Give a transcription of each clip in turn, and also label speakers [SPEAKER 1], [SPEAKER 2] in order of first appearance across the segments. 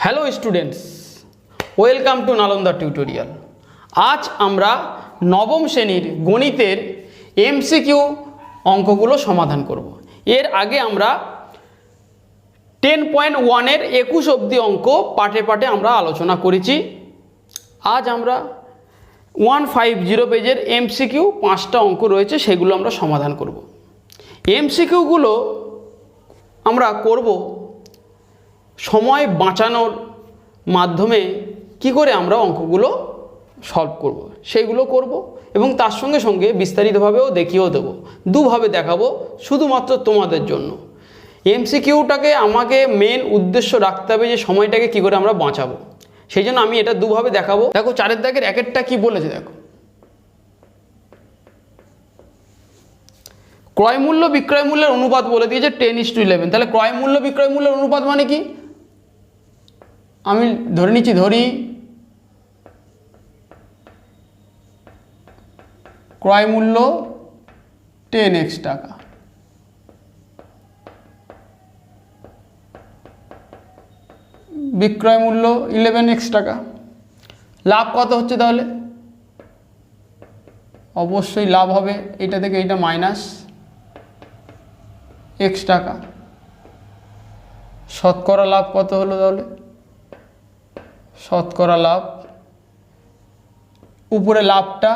[SPEAKER 1] Hello students, welcome to Nalanda tutorial. আজ আমরা নবম শ্রেণীর গণিতের M.C.Q অঙ্কগুলো সমাধান করব। এর আগে আমরা 10.1-এর 21 অবধি অঙ্ক পাটে পাটে আমরা আলোচনা করেছি। আজ আমরা 150 পেজের M.C.Q 5টা অঙ্ক রয়েছে, সেগুলো আমরা সমাধান করব। M.C.Qগুলো আমরা করব সময় বাঁচানোর মাধ্যমে কি করে আমরা অঙ্কগুলো সলভ করব সেইগুলো করব, এবং তার সঙ্গে সঙ্গে বিস্তারিতভাবেও দেখিয়েও দেবো। দুভাবে দেখাবো শুধুমাত্র তোমাদের জন্য। M.C.Qটাকে আমাকে মেন উদ্দেশ্য রাখতে হবে যে সময়টাকে কি করে আমরা বাঁচাবো, সেই জন্য আমি এটা দুভাবে দেখাবো। দেখো চারের দাগের একেরটা কি বলেছে, দেখো ক্রয় মূল্য বিক্রয় মূল্যের অনুপাত বলে দিয়েছে 10:11। তাহলে ক্রয় মূল্য বিক্রয় মূল্যের অনুপাত মানে কি, আমি ধরে নিচ্ছি, ক্রয় মূল্য 10x টাকা, বিক্রয় মূল্য 11x টাকা। লাভ কত হচ্ছে, তাহলে অবশ্যই লাভ হবে এটা থেকে এইটা মাইনাস x টাকা। শতকরা লাভ কত হলো, তাহলে শতকরা লাভ, উপরে লাভটা,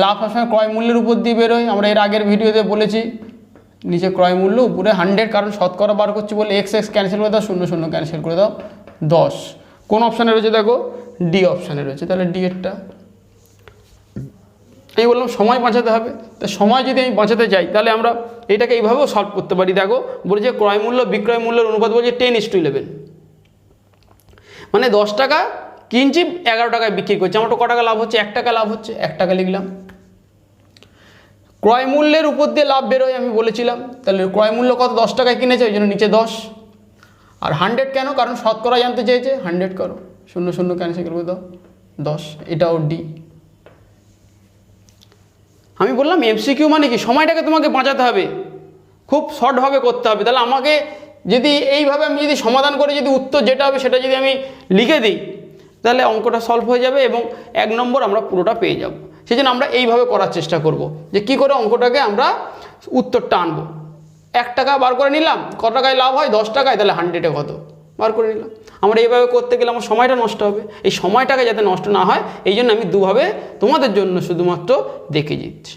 [SPEAKER 1] লাভ সবসময় ক্রয় মূল্যের উপর দিয়ে বেরোয়, আমরা এর আগের ভিডিওতে বলেছি। নিচে ক্রয় মূল্য, উপরে 100, কারণ শতকরা বার করছি বলে x ক্যান্সেল করে দাও, 0 ক্যান্সেল করে দাও, 10। কোন অপশানে রয়েছে, দেখো ডি অপশানে রয়েছে। তাহলে ডি এরটা আমি বললাম সময় বাঁচাতে হবে। তা সময় যদি আমি বাঁচাতে চাই তাহলে আমরা এটাকে এইভাবেও সলভ করতে পারি। দেখো বলেছে ক্রয় মূল্য বিক্রয় মূল্যের অনুপাত বলছে 10:11, মানে 10 টাকা কিনছি 11 টাকায় বিক্রি করছি, আমার তো ক টাকা লাভ হচ্ছে, 1 টাকা লাভ হচ্ছে, 1 টাকা লিখলাম। ক্রয় মূল্যের উপর দিয়ে লাভ বেরোয় আমি বলেছিলাম, তাহলে ক্রয় মূল্য কত, 10 টাকায় কিনেছে, ওই জন্য নিচে 10। আর 100 কেন, কারণ শতকরা জানতে চেয়েছে, 100 করো, 0 ক্যান্সেল করে দাও, 10। এটাও ডি। আমি বললাম M.C.Q মানে কি, সময়টাকে তোমাকে বাঁচাতে হবে, খুব শর্টভাবে করতে হবে। তাহলে আমাকে যদি এইভাবে আমি যদি সমাধান করে যদি উত্তর যেটা হবে সেটা যদি আমি লিখে দিই, তাহলে অঙ্কটা সলভ হয়ে যাবে এবং 1 নম্বর আমরা পুরোটা পেয়ে যাব। সেই জন্য আমরা এইভাবে করার চেষ্টা করব যে কি করে অঙ্কটাকে আমরা উত্তরটা আনবো। 1 টাকা বার করে নিলাম, কত টাকায় লাভ হয়, 10 টাকায়, তাহলে 100-এ কত বার করে নিলাম। আমরা এইভাবে করতে গেলে আমার সময়টা নষ্ট হবে, এই সময়টাকে যাতে নষ্ট না হয় এই জন্য আমি দুভাবে তোমাদের জন্য শুধুমাত্র দেখে দিচ্ছি।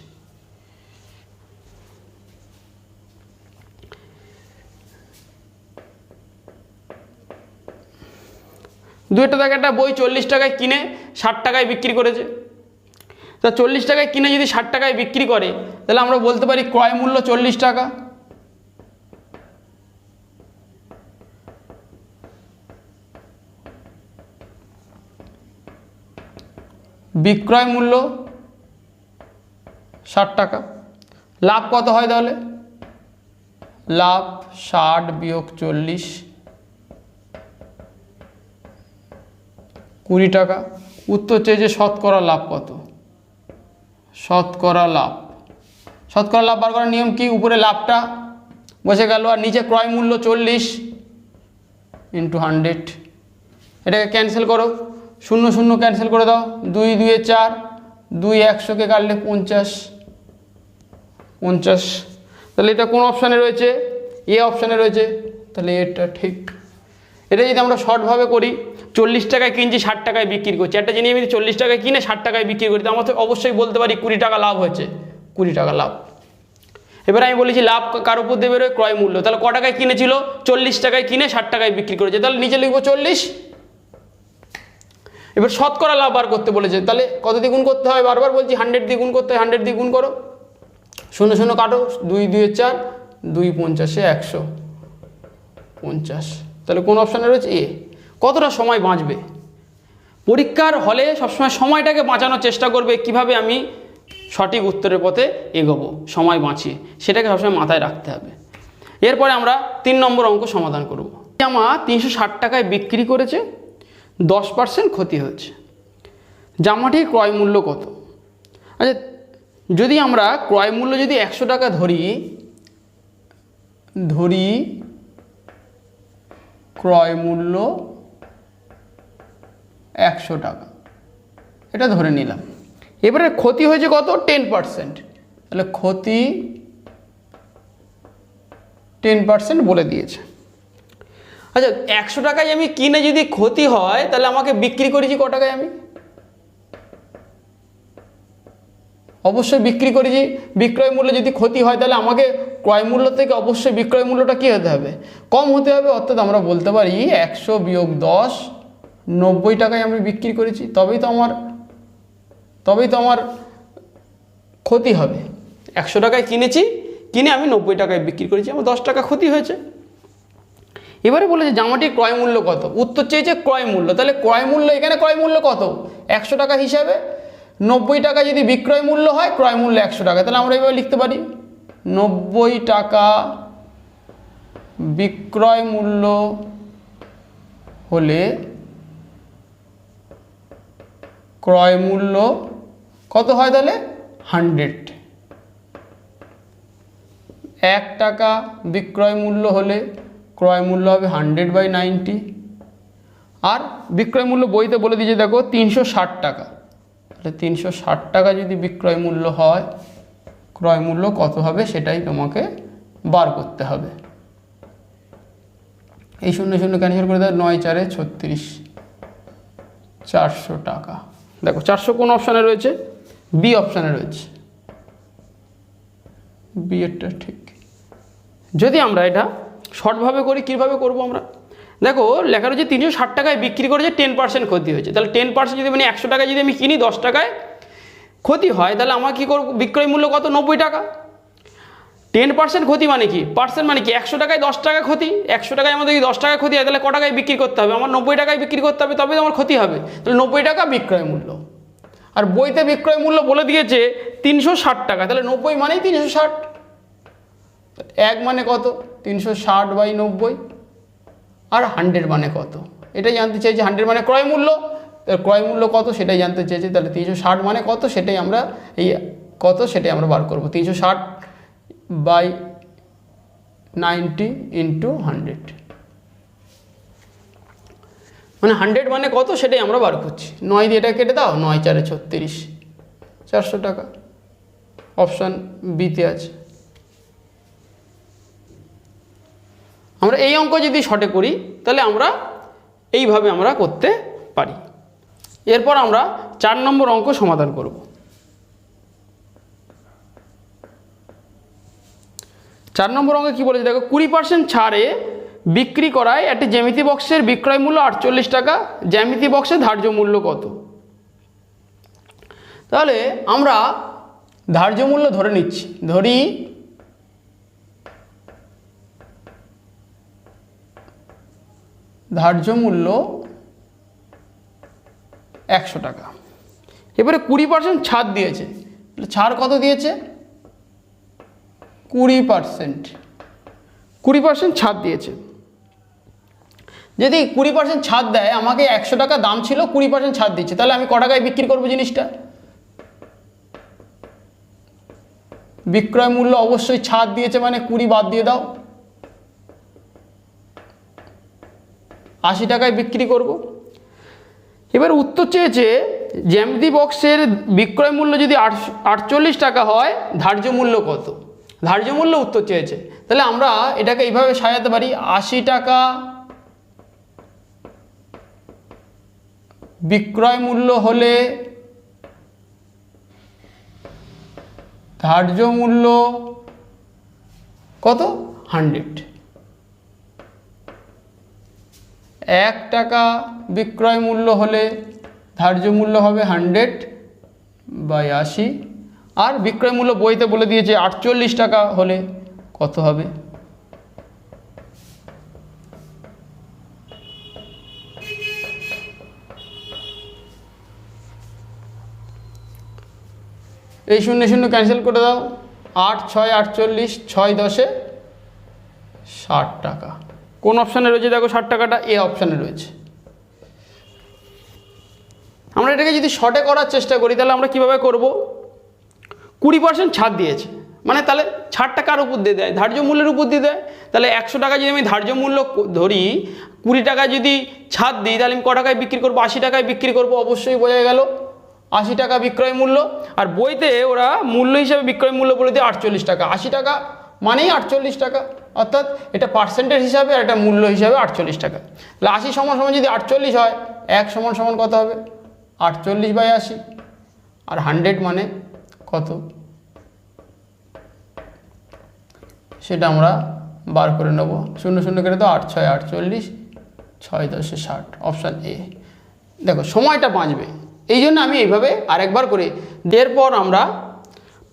[SPEAKER 1] দুইটা টাকা একটা বই 40 টাকায় কিনে 60 টাকায় বিক্রি করেছে। তা 40 টাকায় কিনে যদি 60 টাকায় বিক্রি করে, তাহলে আমরা বলতে পারি ক্রয় মূল্য 40 টাকা, বিক্রয় মূল্য 60 টাকা। লাভ কত হয়, তাহলে লাভ 60 বিয়োগ 40, 20 টাকা। উত্তর চেয়েছে শতকরা লাভ কত, শতকরা লাভ। শতকরা লাভ বার করার নিয়ম কি, উপরে লাভটা বসে গেল আর নিচে ক্রয় মূল্য 40 × 100। এটাকে ক্যান্সেল করো, 0 ক্যান্সেল করে দাও, 2 2 4, 2 100-কে কাটলে 50। তাহলে এটা কোন অপশানে রয়েছে, এ অপশানে রয়েছে, তাহলে এটা ঠিক। এটা যদি আমরা শর্টভাবে করি, 40 টাকায় কিনছি 60 টাকায় বিক্রি করছি, একটা জিনিস আমি 40 টাকায় কিনে 60 টাকায় বিক্রি করি, তো আমরা তো অবশ্যই বলতে পারি 20 টাকা লাভ হয়েছে, 20 টাকা লাভ। এবার আমি বলেছি লাভ কার উপর দিয়ে বেরোয়, ক্রয় মূল্য। তাহলে ক টাকায় কিনেছিল, 40 টাকায় কিনে 60 টাকায় বিক্রি করেছে, তাহলে নিচে লিখবো 40। এবার শতকরা লাভ বার করতে বলেছে, তাহলে কত দিয়ে গুণ করতে হয়, বারবার বলছি 100 দিয়ে গুণ করতে হয়, 100 দিয়ে গুণ করো, 0 কাটো, 2 2 4, 2 50-এ 150। তাহলে কোন অপশানে রয়েছে, এ। কতটা সময় বাঁচবে, পরীক্ষার হলে সবসময় সময়টাকে বাঁচানোর চেষ্টা করবে, কিভাবে আমি সঠিক উত্তরের পথে এগোবো সময় বাঁচিয়ে, সেটাকে সবসময় মাথায় রাখতে হবে। এরপরে আমরা 3 নম্বর অঙ্ক সমাধান করব। জামা 360 টাকায় বিক্রি করেছে, 10% ক্ষতি হয়েছে, জামাটির ক্রয় মূল্য কত? আচ্ছা, যদি আমরা ক্রয় মূল্য যদি 100 টাকা ধরি, ক্রয় মূল্য 100 টাকা, এটা ধরে নিলাম। এবারে ক্ষতি হয়েছে কত? 10%, তাহলে ক্ষতি 10% বলে দিয়েছে। আচ্ছা, 100 টাকায় আমি কিনে যদি ক্ষতি হয় তাহলে আমাকে বিক্রি করেছি ক টাকায়? আমি অবশ্যই বিক্রি করেছি, বিক্রয় মূল্য যদি ক্ষতি হয় তাহলে আমাকে ক্রয় মূল্য থেকে অবশ্যই বিক্রয় মূল্যটা কী হতে হবে? কম হতে হবে। অর্থাৎ আমরা বলতে পারি 100 বিয়োগ 10, 90 টাকায় আমি বিক্রি করেছি, তবেই তো আমার ক্ষতি হবে। 100 টাকায় কিনেছি, কিনে আমি 90 টাকায় বিক্রি করেছি, আমার 10 টাকা ক্ষতি হয়েছে। এবারে বলেছে জামাটির ক্রয় মূল্য কত? উত্তর চেয়েছে ক্রয় মূল্য, তাহলে ক্রয় মূল্য, এখানে ক্রয় মূল্য কত? 100 টাকা হিসাবে 90 টাকা যদি বিক্রয় মূল্য হয়, ক্রয় মূল্য 100 টাকা, তাহলে আমরা এইভাবে লিখতে পারি 90 টাকা বিক্রয় মূল্য হলে ক্রয় মূল্য কত হয়? তাহলে 100। 1 টাকা বিক্রয় মূল্য হলে ক্রয় মূল্য হবে 100/90। আর বিক্রয় মূল্য বইতে বলে দিয়েছে দেখো 360 টাকা, তাহলে 360 টাকা যদি বিক্রয় মূল্য হয়, ক্রয় মূল্য কত হবে সেটাই তোমাকে বার করতে হবে। এই 0 0 ক্যান্সেল করে দাও, 9 4 36, 400 টাকা। দেখো 400 কোন অপশানে রয়েছে? বি অপশানে রয়েছে। বি এরটা ঠিক। যদি আমরা এটা শর্টভাবে করি, কীভাবে করবো আমরা? দেখো লেখা রয়েছে 360 টাকায় বিক্রি করেছে, 10% ক্ষতি হয়েছে। তাহলে 10% যদি মানে 100 টাকায় যদি আমি কিনি, 10 টাকায় ক্ষতি হয়, তাহলে আমার কী করবো? বিক্রয় মূল্য কত? 90 টাকা। 10% ক্ষতি মানে কি? পার্সেন্ট মানে কি? 100 টাকায় 10 টাকা ক্ষতি। 100 টাকায় আমাদের যদি 10 টাকা ক্ষতি হয়, তাহলে ক টাকায় বিক্রি করতে হবে? আমার 90 টাকায় বিক্রি করতে হবে, তবে আমার ক্ষতি হবে। তাহলে 90 টাকা বিক্রয় মূল্য। আর বইতে বিক্রয় মূল্য বলে দিয়েছে 360 টাকা, তাহলে 90 মানেই 360। 1 মানে কত? 360/90। আর 100 মানে কত? এটাই জানতে চাইছি। 100 মানে ক্রয় মূল্য, তাহলে ক্রয় মূল্য কত সেটাই জানতে চেয়েছি। তাহলে 360 মানে কত সেটাই আমরা সেটাই আমরা বার করবো। 360/90 × 100, মানে 100 মানে কত সেটাই আমরা বার করছি। 9 দিয়ে এটা কেটে দাও, 9 4 36, 400 টাকা। অপশান বিতে আছে। আমরা এই অঙ্ক যদি শর্টে করি তাহলে আমরা এইভাবে আমরা করতে পারি। এরপর আমরা 4 নম্বর অঙ্ক সমাধান করব। 4 নম্বর অঙ্কে কী বলেছে দেখো, 20% ছাড়ে বিক্রি করায় একটি জ্যামিতি বক্সের বিক্রয় মূল্য 48 টাকা, জ্যামিতি বক্সের ধার্য মূল্য কত? তাহলে আমরা ধার্য মূল্য ধরে নিচ্ছি। ধরি ধার্য মূল্য 100 টাকা। এবারে 20% ছাড় দিয়েছে, ছাড় কত দিয়েছে? 20%। 20% ছাড় দিয়েছে। যদি 20% ছাড় দেয়, আমাকে 100 টাকা দাম ছিল, 20% ছাড় দিচ্ছে, তাহলে আমি ক টাকায় বিক্রি করবো জিনিসটা? বিক্রয় মূল্য অবশ্যই ছাড় দিয়েছে মানে 20 বাদ দিয়ে দাও, 80 টাকায় বিক্রি করব। এবার উত্তর চেয়েছে জ্যামিতি বক্সের বিক্রয় মূল্য যদি 48 টাকা হয়, ধার্য মূল্য কত? ধার্য মূল্য উত্তর চেয়েছে, তাহলে আমরা এটাকে এইভাবে সাজাতে পারি, 80 টাকা বিক্রয় মূল্য হলে ধার্য মূল্য কত? 100। 1 টাকা বিক্রয় মূল্য হলে ধার্য মূল্য হবে 100/80। আর বিক্রয় মূল্য বইতে বলে দিয়েছে 48 টাকা হলে কত হবে? এই 0 0 ক্যান্সেল করে দাও, 8 6 48, 6 10 60 টাকা। কোন অপশানে রয়েছে দেখো 60 টাকাটা? এ অপশানে রয়েছে। আমরা এটাকে যদি শর্টে করার চেষ্টা করি তাহলে আমরা কিভাবে করব? 20% ছাড় দিয়েছে মানে তাহলে ছাড় টাকার উপর দিয়ে দেয়, ধার্য মূল্যের উপর দিয়ে দেয়। তাহলে 100 টাকা যদি আমি ধার্য মূল্য ধরি, 20 টাকা যদি ছাড় দিই তাহলে আমি ক টাকায় বিক্রি করবো? 80 টাকায় বিক্রি করবো, অবশ্যই বোঝা গেল 80 টাকা বিক্রয় মূল্য। আর বইতে ওরা মূল্য হিসাবে বিক্রয় মূল্য বলে দিয়ে 48 টাকা, 80 টাকা মানেই 48 টাকা, অর্থাৎ এটা পার্সেন্টেজ হিসাবে আর এটা মূল্য হিসাবে 48 টাকা। তাহলে 80 সমান সমান যদি 48 হয়, 1 সমান সমান কত হবে? 48/80। আর 100 মানে কত সেটা আমরা বার করে নেব। 0 0 কেটে তো 8 6 48, 6 10 60, অপশান এ। দেখো সময়টা বাঁচবে, এই জন্য আমি এইভাবে আরেকবার করে এরপর আমরা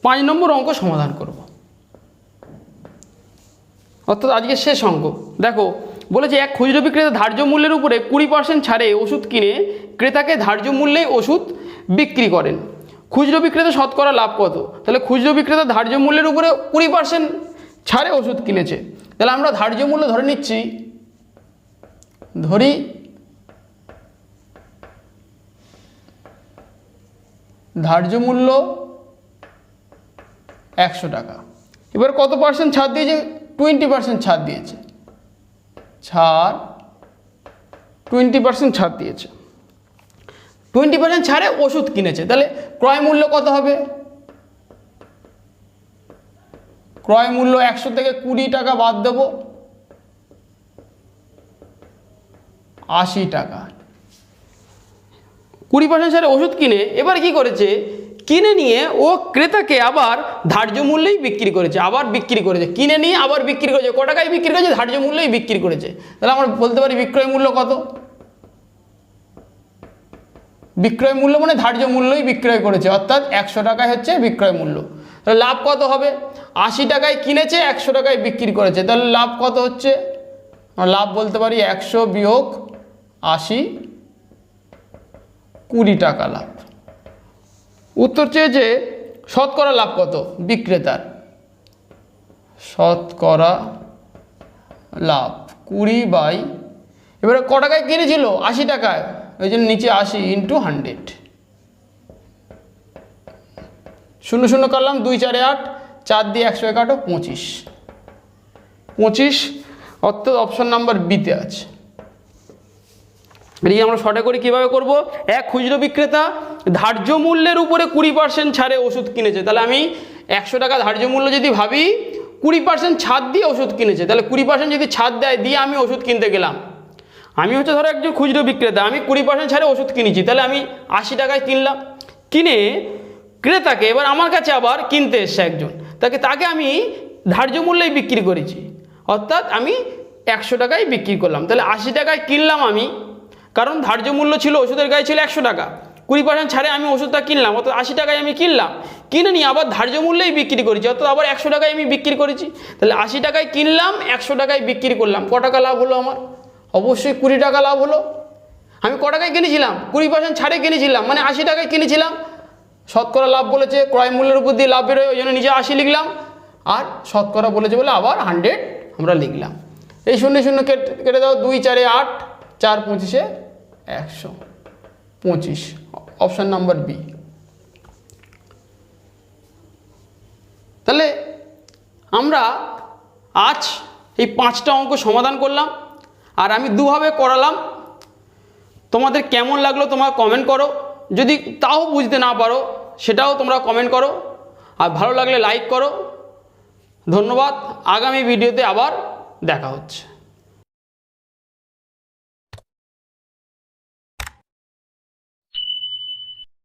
[SPEAKER 1] 5 নম্বর অঙ্ক সমাধান করব, অর্থাৎ আজকে শেষ অঙ্ক। দেখো বলেছে এক খুচরো বিক্রেতা ধার্য মূল্যের উপরে 20% ছাড়ে ওষুধ কিনে ক্রেতাকে ধার্য মূল্যেই ওষুধ বিক্রি করেন। খুচরো বিক্রেতা শতকরা লাভ কত? তাহলে খুচরো বিক্রেতা ধার্য মূল্যের উপরে 20% ছাড়ে ওষুধ কিনেছে, তাহলে আমরা ধার্য মূল্য ধরে নিচ্ছি, ধরি ধার্য মূল্য 100 টাকা। এবার কত পার্সেন্ট ছাড় দিয়েছে? 20% ছাড় দিয়েছে, 20% ছাড় দিয়েছে, 20% ছাড়ে ওষুধ কিনেছে। তাহলে ক্রয় মূল্য কত হবে? ক্রয় মূল্য 100 থেকে 20 টাকা বাদ দেব, 80 টাকা। 20% ছাড়ে ওষুধ কিনে এবার কি করেছে? কিনে নিয়ে ও ক্রেতাকে আবার ধার্য মূল্যেই বিক্রি করেছে, আবার বিক্রি করেছে, কিনে নিয়ে আবার বিক্রি করেছে। ক টাকায় বিক্রি করেছে? ধার্য মূল্যেই বিক্রি করেছে। তাহলে আমরা বলতে পারি বিক্রয় মূল্য কত? বিক্রয় মূল্য মানে ধার্য মূল্যই বিক্রয় করেছে, অর্থাৎ 100 টাকায় হচ্ছে বিক্রয় মূল্য। তাহলে লাভ কত হবে? 80 টাকায় কিনেছে, 100 টাকায় বিক্রি করেছে, তাহলে লাভ কত হচ্ছে? আমরা লাভ বলতে পারি 100 বিয়োগ 80, 20 টাকা লাভ। উত্তর চেয়েছে শতকরা লাভ কত বিক্রেতার? শতকরা লাভ 20 এবারে ক টাকায় কিনেছিল? 80 টাকায়, ওই জন্য নিচে 80 × 100। 0 0 করলাম, 2 4 8, 4 দিয়ে 100 কাটো, 25, অর্থাৎ অপশন নাম্বার বিতে আছে। এই আমরা শর্টে করে কীভাবে করব? এক খুচরো বিক্রেতা ধার্য মূল্যের উপরে 20% ছাড়ে ওষুধ কিনেছে, তাহলে আমি 100 টাকা ধার্য মূল্য যদি ভাবি, 20% ছাড় দিয়ে ওষুধ কিনেছে, তাহলে 20% যদি ছাড় দেয় দিয়ে আমি ওষুধ কিনতে গেলাম, আমি হচ্ছে ধরো একজন খুচরো বিক্রেতা, আমি 20% ছাড়ে ওষুধ কিনেছি, তাহলে আমি 80 টাকায় কিনলাম, কিনে ক্রেতাকে এবার আমার কাছে আবার কিনতে এসছে একজন, তাকে আমি ধার্য মূল্যেই বিক্রি করেছি, অর্থাৎ আমি 100 টাকায় বিক্রি করলাম। তাহলে 80 টাকায় কিনলাম আমি, কারণ ধার্য মূল্য ছিল ওষুধের গায়ে ছিল 100 টাকা, 20% ছাড়ে আমি ওষুধটা কিনলাম, অর্থাৎ 80 টাকায় আমি কিনলাম, কিনে নিয়ে আবার ধার্য মূল্যেই বিক্রি করেছি, অর্থাৎ আবার 100 টাকায় আমি বিক্রি করেছি। তাহলে 80 টাকায় কিনলাম, 100 টাকায় বিক্রি করলাম, ক টাকা লাভ হলো আমার? অবশ্যই 20 টাকা লাভ হলো। আমি ক টাকায় কিনেছিলাম? 20% ছাড়ে কিনেছিলাম, মানে 80 টাকায় কিনেছিলাম। শতকরা লাভ বলেছে, ক্রয় মূল্যের উপর দিয়ে লাভ বেরোয়, ওই জন্য নিচে 80 লিখলাম, আর শতকরা বলেছে বলে আবার 100 আমরা লিখলাম। এই 0 0 কেটে দাও, 2 4 8, 4 25 125, অপশান নাম্বার বি। তাহলে আমরা আজ এই 5টা অঙ্ক সমাধান করলাম, আর আমি দুভাবে করালাম। তোমাদের কেমন লাগলো তোমরা কমেন্ট করো, যদি তাও বুঝতে না পারো সেটাও তোমরা কমেন্ট করো, আর ভালো লাগলে লাইক করো। ধন্যবাদ, আগামী ভিডিওতে আবার দেখা হচ্ছে।